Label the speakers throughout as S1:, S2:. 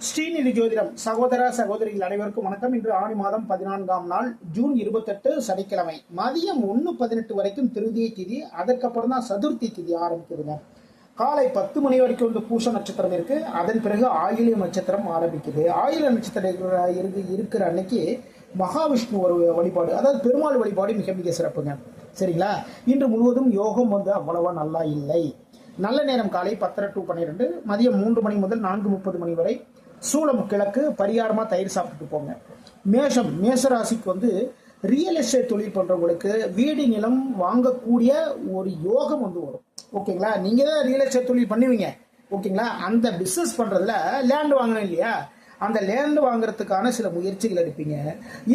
S1: ஸ்ரீநிதி ஜோதிடம் சகோதர சகோதரிகள் அனைவருக்கும் வணக்கம். இன்று ஆணி மாதம் 14ஆம் நாள் ஜூன் 28 சனிக்கிழமை மதியம் 1:18 வரைக்கும் திருதியை திதி. அதற்கப்புறம் தான் சதுர்த்தி திதி ஆரம்பிக்குதுங்க. காலை 10 மணி வரைக்கும் வந்து பூச நட்சத்திரம் இருக்கு. அதன் பிறகு ஆயில்யம் நட்சத்திரம் ஆரம்பிக்குது. ஆயில நட்சத்திரம் இருக்கிற அன்னைக்கு மகாவிஷ்ணு ஒரு வழிபாடு, அதாவது பெருமாள் வழிபாடு மிக மிக சிறப்புங்க. சரிங்களா? இன்று முழுவதும் யோகம் வந்து அவ்வளவா நல்லா இல்லை. நல்ல நேரம் காலை 10 to 12, மதியம் 3 மணி முதல் 4:30 மணி வரை. சூளம் கிழக்கு, பரிகாரமாக தயிர் சாப்பிட்டு போங்க. மேசராசிக்கு வந்து ரியல் எஸ்டேட் தொழில் பண்ணுறவங்களுக்கு வீடு நிலம் வாங்கக்கூடிய ஒரு யோகம் வந்து வரும். ஓகேங்களா? நீங்கள் தான் ரியல் எஸ்டேட் தொழில் பண்ணுவீங்க. ஓகேங்களா? அந்த பிஸ்னஸ் பண்ணுறதுல லேண்டு வாங்கணும் இல்லையா? அந்த லேண்டு வாங்குறதுக்கான சில முயற்சிகள் எடுப்பீங்க.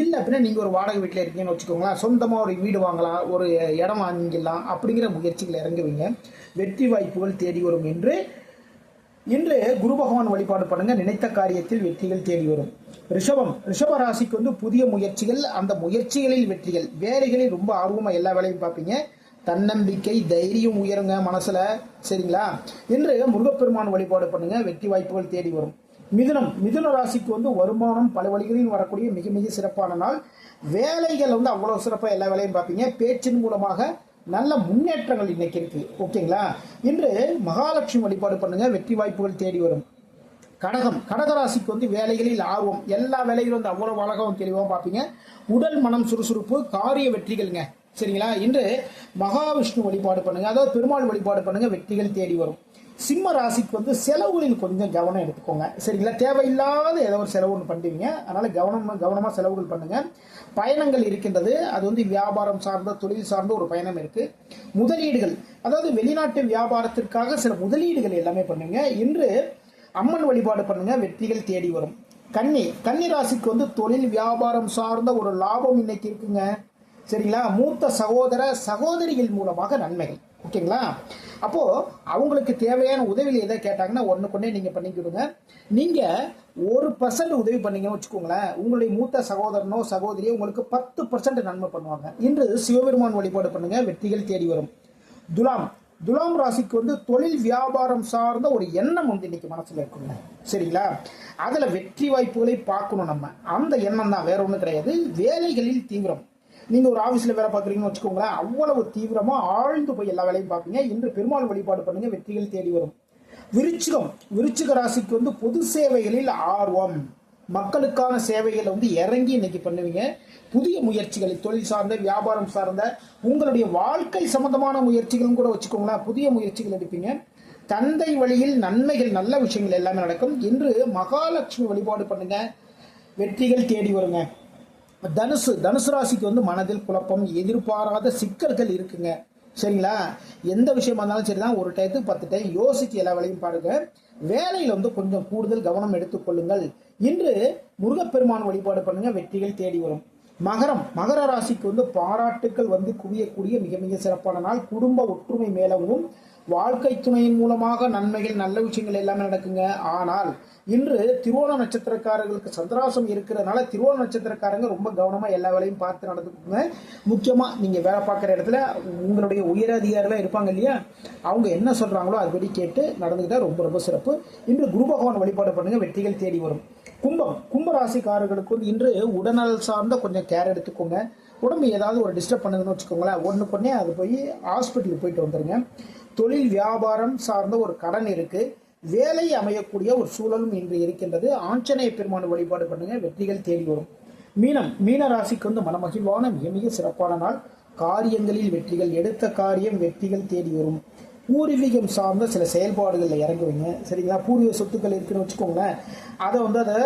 S1: இல்லை அப்படின்னா நீங்கள் ஒரு வாடகை வீட்டில் இருக்கீங்கன்னு வச்சுக்கோங்களேன், சொந்தமாக ஒரு வீடு வாங்கலாம், ஒரு இடம் வாங்கிடலாம், அப்படிங்கிற முயற்சிகள் இறங்குவீங்க. வெற்றி வாய்ப்புகள் தேடி வரும். இன்று குரு பகவான் வழிபாடு பண்ணுங்க. நினைத்த காரியத்தில் வெற்றிகள் தேடி வரும். ரிஷப ராசிக்கு வந்து புதிய முயற்சிகள், அந்த முயற்சிகளில் வெற்றிகள். வேலைகளில் ரொம்ப ஆர்வமா எல்லா வேலையும் பார்ப்பீங்க. தன்னம்பிக்கை தைரியம் உயருங்க மனசுல. சரிங்களா? இன்று முருகப்பெருமான் வழிபாடு பண்ணுங்க. வெற்றி வாய்ப்புகள் தேடி வரும். மிதுன ராசிக்கு வந்து வருமானம் பல வழிகளில் வரக்கூடிய மிக மிக சிறப்பான நாள். வேலைகள் வந்து அவ்வளவு சிறப்பாக எல்லா வேலையும் பார்ப்பீங்க. பேச்சின் மூலமாக நல்ல முன்னேற்றங்கள் இன்னைக்கு இருக்கு. ஓகேங்களா? இன்று மகாலட்சுமி வழிபாடு பண்ணுங்க. வெற்றி வாய்ப்புகள் தேடி வரும். கடகராசிக்கு வந்து வேலைகளில் ஆர்வம், எல்லா வேலைகளும் வந்து அவ்வளவு அழகாகவும் தெளிவாகவும் பார்ப்பீங்க. உடல் மனம் சுறுசுறுப்பு, காரிய வெற்றிகள்ங்க. சரிங்களா? இன்று மகாவிஷ்ணு வழிபாடு பண்ணுங்க, அதாவது பெருமாள் வழிபாடு பண்ணுங்க. வெற்றிகள் தேடி வரும். சிம்ம ராசிக்கு வந்து செலவுகளில் கொஞ்சம் கவனம் எடுத்துக்கோங்க. சரிங்களா? தேவையில்லாத ஏதோ ஒரு செலவு ஒன்று பண்ணுவீங்க. அதனால கவனமாக செலவுகள் பண்ணுங்க. பயணங்கள் இருக்கின்றது. அது வந்து வியாபாரம் சார்ந்த, தொழில் சார்ந்த ஒரு பயணம் இருக்கு. முதலீடுகள், அதாவது வெளிநாட்டு வியாபாரத்திற்காக சில முதலீடுகள் எல்லாமே பண்ணுங்க. இன்று அம்மன் வழிபாடு பண்ணுங்க. வெற்றிகள் தேடி வரும். கன்னி ராசிக்கு வந்து தொழில் வியாபாரம் சார்ந்த ஒரு லாபம் இன்னைக்கு இருக்குங்க. சரிங்களா? மூத்த சகோதரிகள் மூலமாக நன்மைகள். ஓகேங்களா? அப்போ அவங்களுக்கு தேவையான உதவியில் எதை கேட்டாங்கன்னா ஒன்றுக்குன்னே நீங்க பண்ணிக்கிடுங்க. நீங்க 1% உதவி பண்ணீங்கன்னு வச்சுக்கோங்களேன், உங்களுடைய மூத்த சகோதரனோ சகோதரியோ உங்களுக்கு 10% நன்மை பண்ணுவாங்க. இன்று சிவபெருமான் வழிபாடு பண்ணுங்க. வெற்றிகள் தேடி வரும். துலாம் ராசிக்கு வந்து தொழில் வியாபாரம் சார்ந்த ஒரு எண்ணம் வந்து இன்னைக்கு மனசுல இருக்குங்க. சரிங்களா? அதுல வெற்றி வாய்ப்புகளை பார்க்கணும். நம்ம அந்த எண்ணம் தான், வேற ஒன்றும் கிடையாது. வேலைகளில் தீவிரம். நீங்க ஒரு ஆபீஸ்ல வேலை பார்க்குறீங்கன்னு வச்சுக்கோங்களேன், அவ்வளவு தீவிரமா ஆழ்ந்து போய் எல்லா வேலையும் பார்ப்பீங்க. இன்று பெருமாள் வழிபாடு பண்ணுங்க. வெற்றிகள் தேடி வரும். விருச்சிக ராசிக்கு வந்து பொது சேவைகளில் ஆர்வம், மக்களுக்கான சேவைகளை வந்து இறங்கி இன்னைக்கு பண்ணுவீங்க. புதிய முயற்சிகள், தொழில் சார்ந்த, வியாபாரம் சார்ந்த, உங்களுடைய வாழ்க்கை சம்பந்தமான முயற்சிகளும் கூட வச்சுக்கோங்களேன், புதிய முயற்சிகள் எடுப்பீங்க. தந்தை வழியில் நன்மைகள், நல்ல விஷயங்கள் எல்லாமே நடக்கும். இன்று மகாலட்சுமி வழிபாடு பண்ணுங்க. வெற்றிகள் தேடி வருங்க. தனுசு ராசிக்கு வந்து மனதில் குழப்பம், எதிர்பாராத சிக்கல்கள் இருக்குங்க. சரிங்களா? எந்த விஷயமா இருந்தாலும் சரிதான், ஒரு டயத்துக்கு 10 டைம் யோசிச்சு எல்லா வேலையும் பாருங்க. வேலையில வந்து கொஞ்சம் கூடுதல் கவனம் எடுத்துக்கொள்ளுங்கள். இன்று முருகப்பெருமான் வழிபாடு பண்ணுங்க. வெற்றிகள் தேடி வரும். மகர ராசிக்கு வந்து பாராட்டுக்கள் வந்து குவியக்கூடிய மிக மிக சிறப்பான நாள். குடும்ப ஒற்றுமை மேலவும், வாழ்க்கை துணையின் மூலமாக நன்மைகள், நல்ல விஷயங்கள் எல்லாமே நடக்குங்க. ஆனால் இன்று திருவோண நட்சத்திரக்காரர்களுக்கு சந்திராசம் இருக்கிறதுனால திருவோண நட்சத்திரக்காரங்க ரொம்ப கவனமா எல்லா வேலையும் பார்த்து நடந்துக்குங்க. முக்கியமா நீங்க வேலை பார்க்குற இடத்துல உங்களுடைய உயர் அதிகாரிலாம் இருப்பாங்க இல்லையா, அவங்க என்ன சொல்றாங்களோ அதுபடி கேட்டு நடந்துக்கிட்டா ரொம்ப ரொம்ப சிறப்பு. இன்று குரு பகவான் வழிபாடு பண்ணுங்க. வெற்றிகள் தேடி வரும். கும்ப ராசிக்காரர்களுக்கு வந்து இன்று உடல்நலம் சார்ந்த கொஞ்சம் கேர் எடுத்துக்கோங்க. உடம்பு ஏதாவது ஒரு டிஸ்டர்ப் பண்ணுதுன்னு வச்சுக்கோங்களேன், ஒன்றுக்குன்னே அது போய் ஹாஸ்பிட்டலுக்கு போயிட்டு வந்துருங்க. தொழில் வியாபாரம் சார்ந்த ஒரு கடன் இருக்கு. வேலை அமையக்கூடிய ஒரு சூழலும் இன்று இருக்கின்றது. ஆஞ்சநேய பெருமான் வழிபாடு பண்ணுங்க. வெற்றிகள் தேடி வரும். மீன ராசிக்கு வந்து மனமகிழ்வான மிக மிக சிறப்பான நாள். காரியங்களில் வெற்றிகள், எடுத்த காரியம் வெற்றிகள் தேடி வரும். பூர்வீகம் சார்ந்த சில செயல்பாடுகளில் இறங்குவீங்க. சரிங்களா? பூர்வீக சொத்துக்கள் இருக்குன்னு வச்சுக்கோங்களேன், அதை வந்து அதை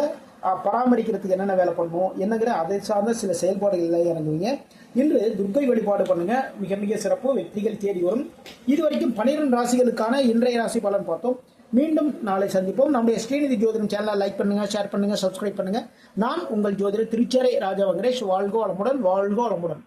S1: பராமரிக்கிறதுக்கு என்னென்ன வேலை பண்ணணும் என்னங்கிற அதை சார்ந்த சில செயல்பாடுகளில் இறங்குவீங்க. இன்று துர்க்கை வழிபாடு பண்ணுங்க. மிக மிக சிறப்பு. வெற்றிகள் தேடி வரும். இதுவரைக்கும் 12 ராசிகளுக்கான இன்றைய ராசி பலன் பார்த்தோம். மீண்டும் நாளை சந்திப்போம். நம்முடைய ஸ்ரீநிதி ஜோதிடம் சேனலை லைக் பண்ணுங்க, ஷேர் பண்ணுங்க, சப்ஸ்கிரைப் பண்ணுங்க. நான் உங்கள் ஜோதிடர் திருச்சேரை ராஜா வெங்கடேஷ். வாழ்க வளமுடன்.